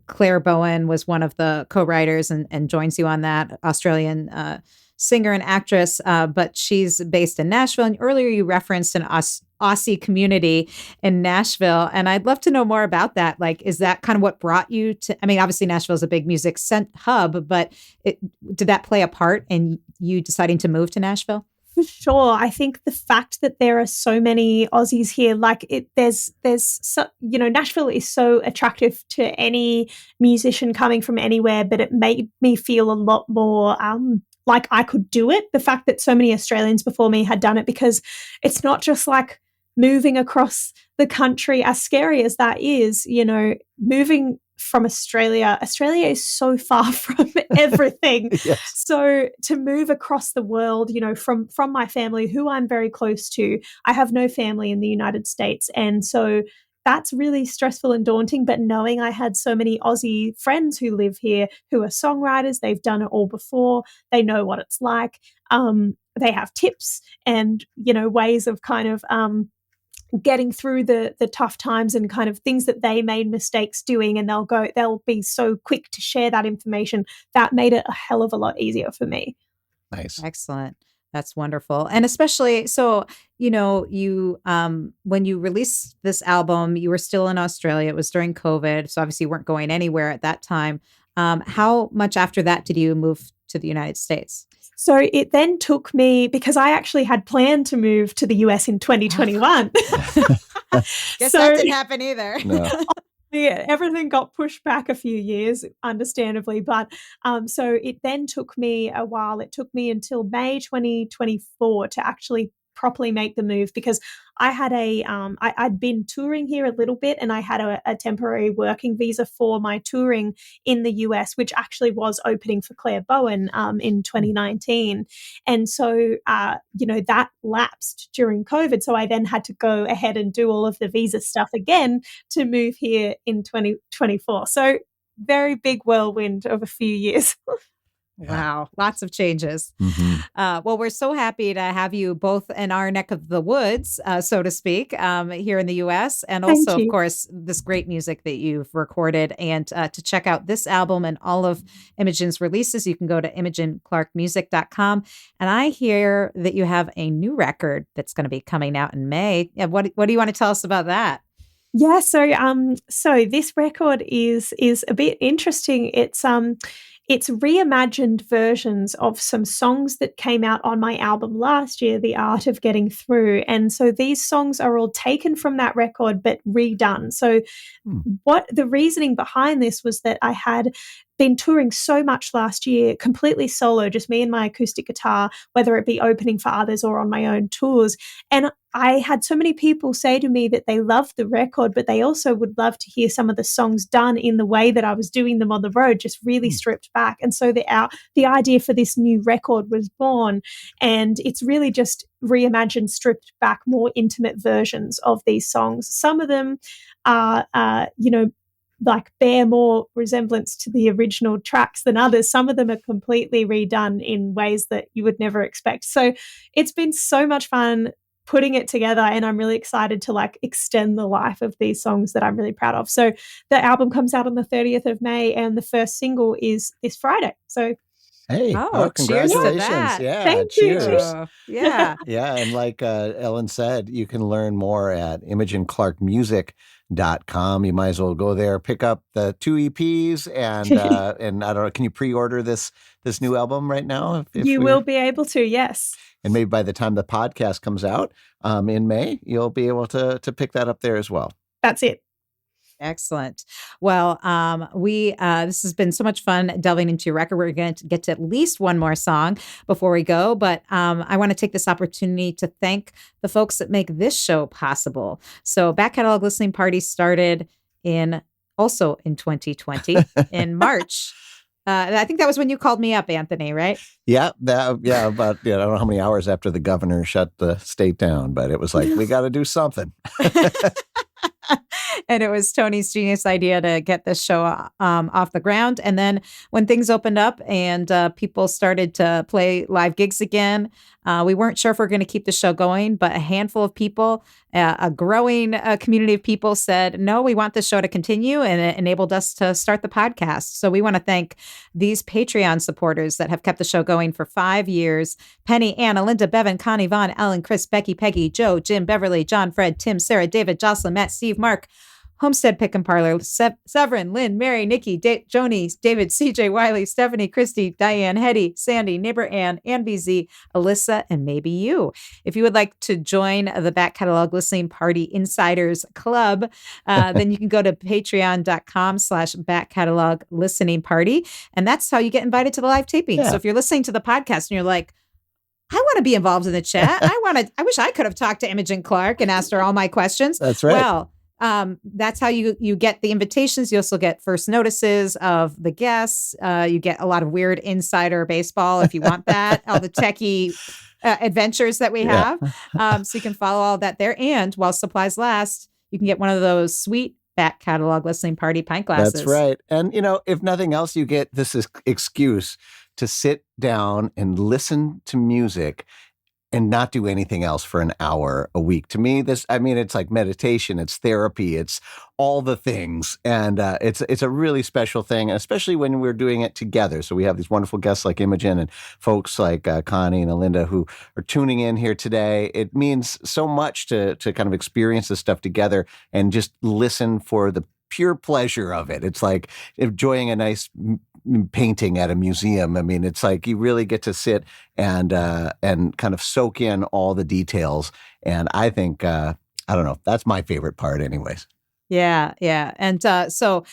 Claire Bowen was one of the co-writers and joins you on that, Australian singer and actress, but she's based in Nashville. And earlier you referenced an Aussie community in Nashville. And I'd love to know more about that. Like, is that kind of what brought you to, I mean, obviously Nashville is a big music hub, but did that play a part in you deciding to move to Nashville? For sure. I think the fact that there are so many Aussies here, Nashville is so attractive to any musician coming from anywhere, but it made me feel a lot more like I could do it. The fact that so many Australians before me had done it, because it's not just like moving across the country, as scary as that is, moving from Australia is so far from everything. Yes. So to move across the world, from my family, who I'm very close to, I have no family in the United States. And so that's really stressful and daunting. But knowing I had so many Aussie friends who live here, who are songwriters, they've done it all before, they know what it's like. They have tips and, ways of kind of getting through the tough times and kind of things that they made mistakes doing, and they'll be so quick to share that information. That made it a hell of a lot easier for me. Nice. Excellent. That's wonderful. And especially, so, you, when you released this album, you were still in Australia. It was during COVID. So obviously you weren't going anywhere at that time. How much after that did you move to the United States? So it then took me, because I actually had planned to move to the US in 2021. Guess that didn't happen either. No. Yeah, everything got pushed back a few years, understandably. But so it then took me a while. It took me until May 2024 to actually properly make the move, because I had I'd been touring here a little bit, and I had a temporary working visa for my touring in the US, which actually was opening for Claire Bowen in 2019. And so, that lapsed during COVID. So I then had to go ahead and do all of the visa stuff again to move here in 2024. So very big whirlwind of a few years. Wow. Lots of changes. Mm-hmm. Well, we're so happy to have you both in our neck of the woods, so to speak, here in the U.S. And also, of course, this great music that you've recorded. And to check out this album and all of Imogen's releases, you can go to ImogenClarkMusic.com. And I hear that you have a new record that's going to be coming out in May. What do you want to tell us about that? Yeah, so this record is a bit interesting. It's reimagined versions of some songs that came out on my album last year, The Art of Getting Through. And so these songs are all taken from that record, but redone. So what the reasoning behind this was that I had been touring so much last year, completely solo, just me and my acoustic guitar, whether it be opening for others or on my own tours. And I had so many people say to me that they loved the record, but they also would love to hear some of the songs done in the way that I was doing them on the road, just really stripped back. And so the idea for this new record was born, and it's really just reimagined, stripped back, more intimate versions of these songs. Some of them are, like bear more resemblance to the original tracks than others. Some of them are completely redone in ways that you would never expect. So it's been so much fun putting it together, and I'm really excited to extend the life of these songs that I'm really proud of. So the album comes out on the 30th of May, and the first single is this Friday. So hey, cheers to congratulations. that. Yeah, Thank cheers. you. Yeah. Yeah, and like Ellen said, you can learn more at ImogenClarkMusic.com. You might as well go there, pick up the 2 EPs, and I don't know, can you pre-order this new album right now? If you will be able to, yes. And maybe by the time the podcast comes out in May, you'll be able to pick that up there as well. That's it. Excellent. Well, this has been so much fun delving into your record. We're going to get to at least one more song before we go, but I want to take this opportunity to thank the folks that make this show possible. So Back Catalog Listening Party started also in 2020 in March. I think that was when you called me up, Anthony, right? Yeah, about I don't know how many hours after the governor shut the state down, but it was like, we got to do something. And it was Tony's genius idea to get this show off the ground. And then when things opened up and people started to play live gigs again, we weren't sure if we are going to keep the show going, but a handful of people, a growing community of people said, no, we want this show to continue, and it enabled us to start the podcast. So we want to thank these Patreon supporters that have kept the show going for 5 years. Penny, Anna, Linda, Bevan, Connie, Vaughn, Ellen, Chris, Becky, Peggy, Joe, Jim, Beverly, John, Fred, Tim, Sarah, David, Jocelyn, Matt, Steve, Mark, Homestead Pick and Parlor, Severin, Lynn, Mary, Nikki, Joni, David, CJ, Wiley, Stephanie, Christy, Diane, Hetty, Sandy, Neighbor Ann, BZ, Alyssa, and maybe you. If you would like to join the Back Catalog Listening Party Insiders Club, then you can go to patreon.com/Back Catalog Listening Party. And that's how you get invited to the live taping. Yeah. So if you're listening to the podcast and you're like, I want to be involved in the chat. I wish I could have talked to Imogen Clark and asked her all my questions. That's right. Well, that's how you get the invitations. You also get first notices of the guests. You get a lot of weird insider baseball if you want that, all the techie adventures that we have. So you can follow all that there. And while supplies last, you can get one of those sweet Back Catalog Listening Party pint glasses. That's right. And, if nothing else, you get this excuse to sit down and listen to music and not do anything else for an hour a week. To me, it's like meditation, it's therapy, it's all the things. And it's a really special thing, especially when we're doing it together. So we have these wonderful guests like Imogen and folks like Connie and Alinda who are tuning in here today. It means so much to kind of experience this stuff together and just listen for the pure pleasure of it. It's like enjoying a nice painting at a museum. I mean, it's like you really get to sit and kind of soak in all the details. And I think, I don't know, that's my favorite part anyways. Yeah. And so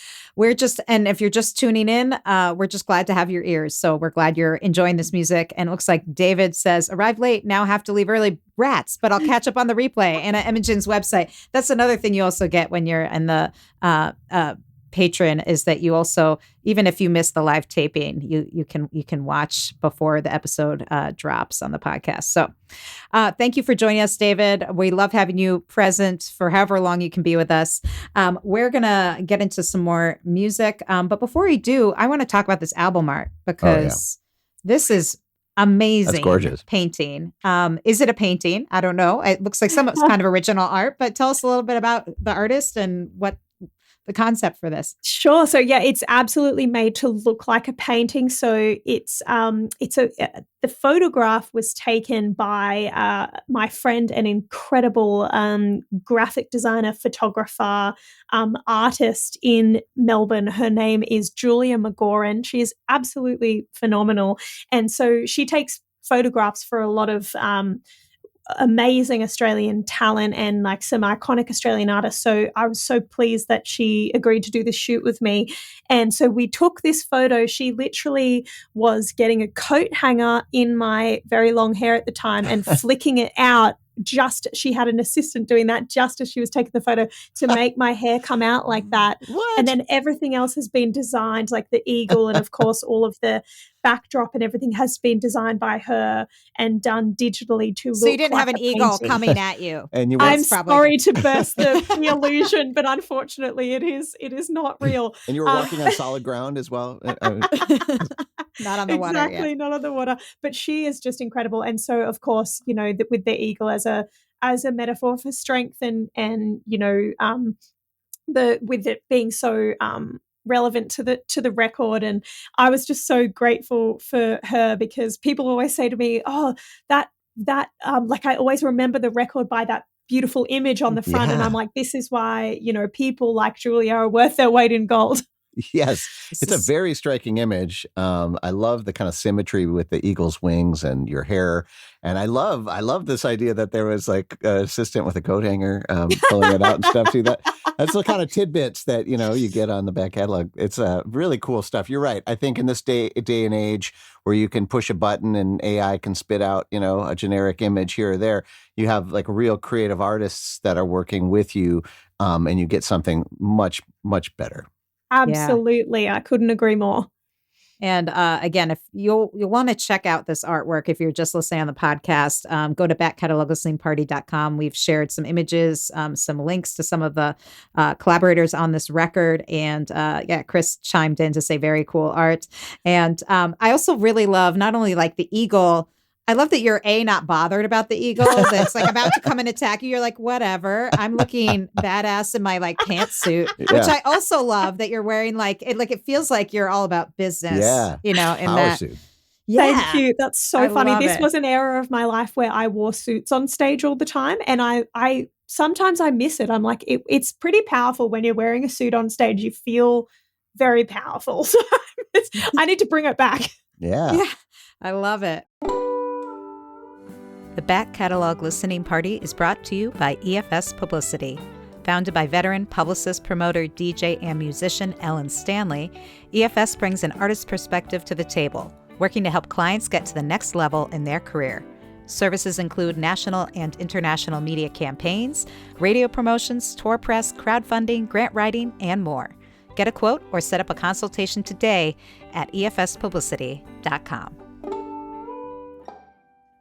and if you're just tuning in, we're just glad to have your ears. So we're glad you're enjoying this music. And it looks like David says, arrived late, now have to leave early, rats, but I'll catch up on the replay and at Imogen's website. That's another thing you also get when you're in the patron, is that you also, even if you miss the live taping, you can watch before the episode drops on the podcast. So thank you for joining us, David. We love having you present for however long you can be with us. We're gonna get into some more music, but before we do, I want to talk about this album art because this is amazing. That's gorgeous Painting. Is it a painting? I don't know. It looks like some kind of original art, but tell us a little bit about the artist and what the concept for this. Sure. So it's absolutely made to look like a painting. So the photograph was taken by my friend, an incredible graphic designer, photographer, artist in Melbourne. Her name is Julia McGoran. She is absolutely phenomenal. And so she takes photographs for a lot of amazing Australian talent and like some iconic Australian artists. So I was so pleased that she agreed to do this shoot with me. And so we took this photo. She literally was getting a coat hanger in my very long hair at the time and flicking it out. She had an assistant doing that just as she was taking the photo to make my hair come out like that. What? And then everything else has been designed, like the eagle and of course all of the backdrop and everything has been designed by her and done digitally to look So you didn't like have an a eagle painting. coming at you. And I'm sorry to burst the illusion, but unfortunately it is not real. And you were walking on solid ground as well. Not on the water. Exactly, not on the water. But she is just incredible. And so, of course, with the eagle as a metaphor for strength and with it being so relevant to the record. And I was just so grateful for her because people always say to me, "Oh, that like I always remember the record by that beautiful image on the front." Yeah. And I'm like, this is why people like Julia are worth their weight in gold. Yes, it's a very striking image. I love the kind of symmetry with the eagle's wings and your hair, and I love this idea that there was like an assistant with a coat hanger pulling it out and stuff. See that's the kind of tidbits that you get on the back catalog. It's really cool stuff. You're right. I think in this day and age where you can push a button and AI can spit out a generic image here or there, you have like real creative artists that are working with you, and you get something much, much better. Absolutely. Yeah. I couldn't agree more. And again, if you'll want to check out this artwork, if you're just listening on the podcast, go to backcataloglisteningparty.com. We've shared some images, some links to some of the collaborators on this record. And yeah, Chris chimed in to say very cool art. And I also really love not only like the eagle. I love that you're not bothered about the eagle that's like about to come and attack you. You're like, whatever. I'm looking badass in my like pantsuit, which I also love that you're wearing it feels like you're all about business. Yeah. You know, in Power that. suit. Yeah. Thank you. That's so I funny. love This it. was an era of my life where I wore suits on stage all the time. And I sometimes I miss it. I'm like, it's pretty powerful when you're wearing a suit on stage. You feel very powerful. So I need to bring it back. Yeah. I love it. The Back Catalog Listening Party is brought to you by EFS Publicity. Founded by veteran publicist, promoter, DJ, and musician Ellen Stanley, EFS brings an artist's perspective to the table, working to help clients get to the next level in their career. Services include national and international media campaigns, radio promotions, tour press, crowdfunding, grant writing, and more. Get a quote or set up a consultation today at efspublicity.com.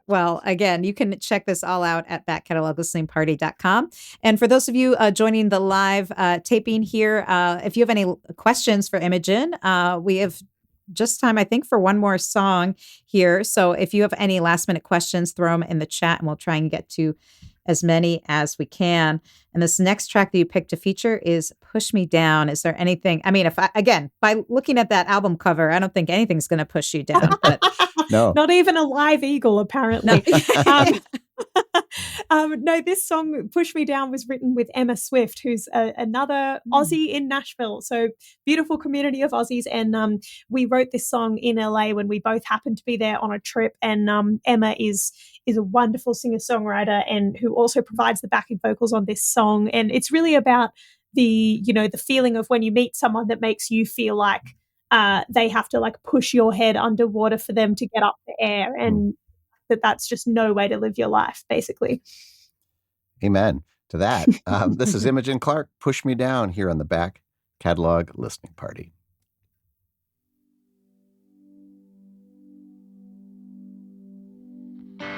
Well, again, you can check this all out at backcataloglisteningparty.com. And for those of you joining the live taping here, if you have any questions for Imogen, we have just time, I think, for one more song here. So if you have any last minute questions, throw them in the chat and we'll try and get to as many as we can. And this next track that you picked to feature is Push Me Down. Is there anything, I mean, by looking at that album cover, I don't think anything's going to push you down, but No. Not even a live eagle, apparently. No, this song, Push Me Down, was written with Emma Swift, who's another Aussie in Nashville. So beautiful community of Aussies. And we wrote this song in LA when we both happened to be there on a trip. And Emma is a wonderful singer-songwriter and who also provides the backing vocals on this song. And it's really about the feeling of when you meet someone that makes you feel like they have to like push your head underwater for them to get up the air, and that's just no way to live your life, basically. Amen to that. This is Imogen Clark, Push Me Down, here on the Back Catalog Listening Party. Push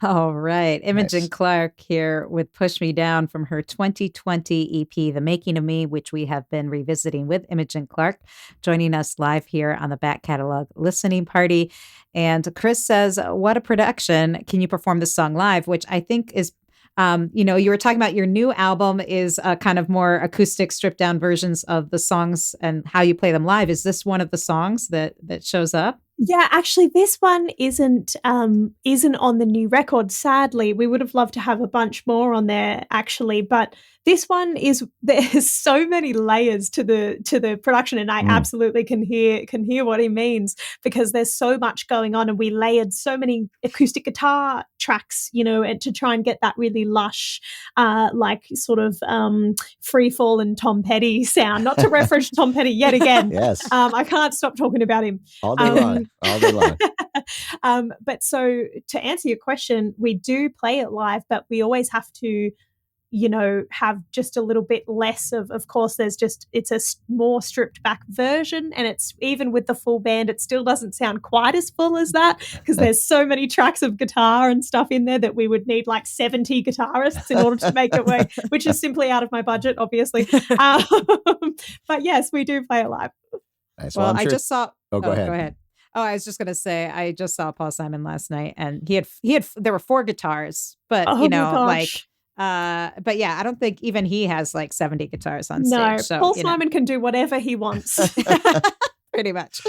All right. Imogen Nice. Clark here with Push Me Down from her 2020 EP, The Making of Me, which we have been revisiting with Imogen Clark, joining us live here on the Back Catalog Listening Party. And Chris says, what a production. Can you perform this song live? Which I think is, you were talking about your new album is kind of more acoustic, stripped down versions of the songs and how you play them live. Is this one of the songs that shows up? Yeah, actually, this one isn't on the new record. Sadly, we would have loved to have a bunch more on there, actually, but this one is. There's so many layers to the production, and I absolutely can hear what he means, because there's so much going on, and we layered so many acoustic guitar tracks, and to try and get that really lush, like sort of free fall and Tom Petty sound. Not to reference Tom Petty yet again. Yes. I can't stop talking about him All day long. All day long. But so to answer your question, we do play it live, but we always have to, have just a little bit less of course, it's a more stripped back version. And it's even with the full band, it still doesn't sound quite as full as that, because there's so many tracks of guitar and stuff in there that we would need like 70 guitarists in order to make it work, which is simply out of my budget, obviously. But yes, we do play it live. Nice. Well, I'm I sure- just saw. Oh, go ahead. Go ahead. Oh, I was just gonna say, I just saw Paul Simon last night, and he had there were 4 guitars, but Oh my gosh. but yeah, I don't think even he has like 70 guitars on No, stage. So, Paul Simon can do whatever he wants. pretty much.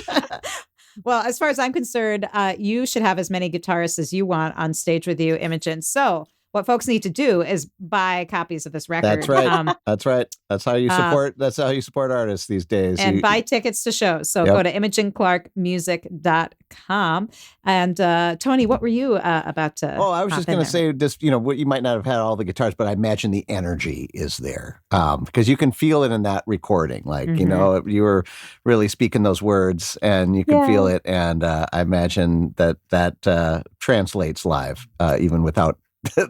Well, as far as I'm concerned, you should have as many guitarists as you want on stage with you, Imogen. So what folks need to do is buy copies of this record. That's right. That's right. That's how you support. That's how you support artists these days. And buy tickets to shows. So go to ImogenClarkMusic.com. And Tony, what were you about to? Oh, I was just going to say, just what you might not have had all the guitars, but I imagine the energy is there, because you can feel it in that recording. Like you were really speaking those words, and you can feel it. And I imagine that translates live, even without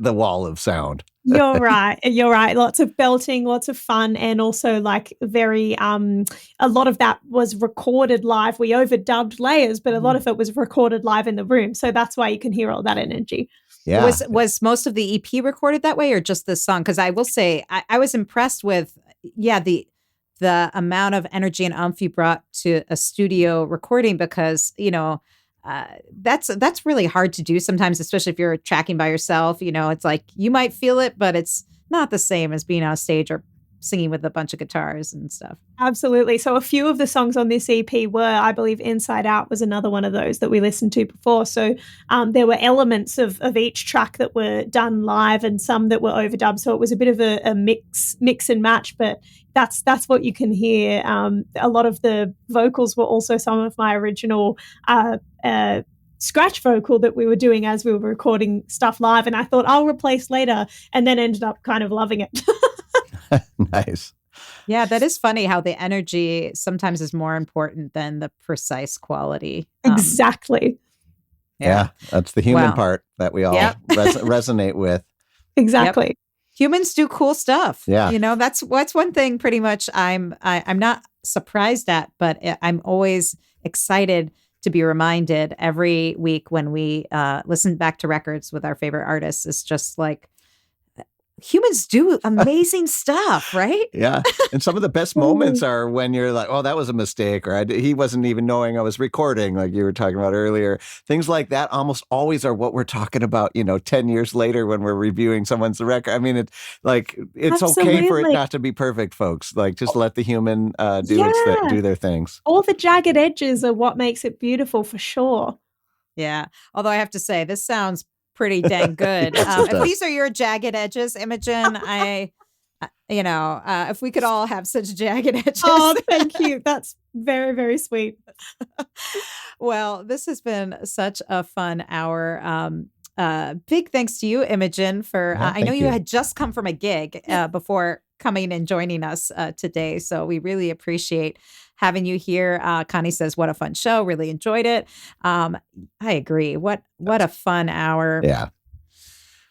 the wall of sound. You're right. Lots of belting, lots of fun, and also like very a lot of that was recorded live. We overdubbed layers, but a lot of it was recorded live in the room. So that's why you can hear all that energy. Yeah. Was most of the EP recorded that way, or just this song? Because I will say I was impressed with the amount of energy and oomph you brought to a studio recording, because that's really hard to do sometimes, especially if you're tracking by yourself. It's like you might feel it, but it's not the same as being on stage or singing with a bunch of guitars and stuff. Absolutely. So a few of the songs on this EP were, I believe, Inside Out was another one of those that we listened to before. So there were elements of each track that were done live and some that were overdubbed. So it was a bit of a mix and match, but that's what you can hear. A lot of the vocals were also some of my original scratch vocal that we were doing as we were recording stuff live. And I thought I'll replace later, and then ended up kind of loving it. Nice. Yeah, that is funny how the energy sometimes is more important than the precise quality. Exactly. Yeah, that's the human part that we all resonate with. Exactly. Yep. Humans do cool stuff. Yeah. That's one thing pretty much I'm not surprised at, but I'm always excited to be reminded every week when we listen back to records with our favorite artists. It's just like, humans do amazing stuff, right? Yeah. And some of the best moments are when you're like, oh, that was a mistake, or he wasn't even knowing I was recording, like you were talking about earlier. Things like that almost always are what we're talking about, 10 years later when we're reviewing someone's record. I mean, it's okay for it not to be perfect, folks. Like, just let the human do their things. All the jagged edges are what makes it beautiful, for sure. Yeah. Although I have to say, this sounds pretty dang good. If these are your jagged edges, Imogen, if we could all have such jagged edges. Oh, thank you. That's very, very sweet. Well, this has been such a fun hour. Big thanks to you, Imogen, for I know you had just come from a gig before coming and joining us today. So we really appreciate having you here. Connie says, what a fun show. Really enjoyed it. I agree. What a fun hour. Yeah.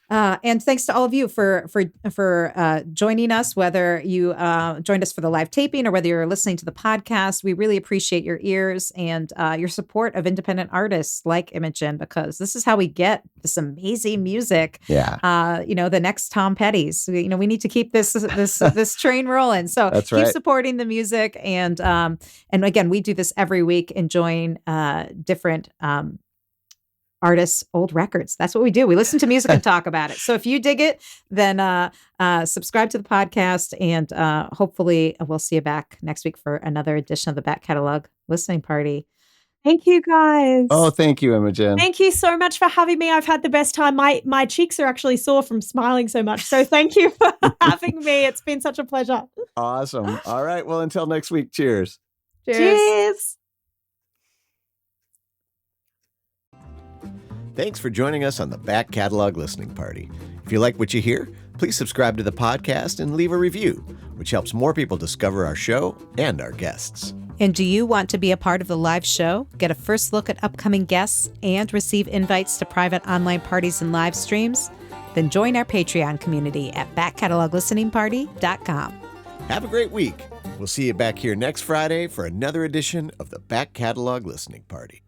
And thanks to all of you for joining us, whether you joined us for the live taping or whether you're listening to the podcast. We really appreciate your ears and your support of independent artists like Imogen, because this is how we get this amazing music. Yeah. The next Tom Petty's. We need to keep this train rolling. So That's keep right. supporting the music, and again, we do this every week, enjoying different artists' old records. That's what we do. We listen to music and talk about it. So if you dig it, then subscribe to the podcast, and hopefully we'll see you back next week for another edition of the Back Catalog Listening Party. Thank you, guys. Oh, thank you, Imogen. Thank you so much for having me. I've had the best time. My cheeks are actually sore from smiling so much. So thank you for having me. It's been such a pleasure. Awesome. All right. Well, until next week, cheers. Cheers. Thanks for joining us on the Back Catalog Listening Party. If you like what you hear, please subscribe to the podcast and leave a review, which helps more people discover our show and our guests. And do you want to be a part of the live show, get a first look at upcoming guests, and receive invites to private online parties and live streams? Then join our Patreon community at backcataloglisteningparty.com. Have a great week. We'll see you back here next Friday for another edition of the Back Catalog Listening Party.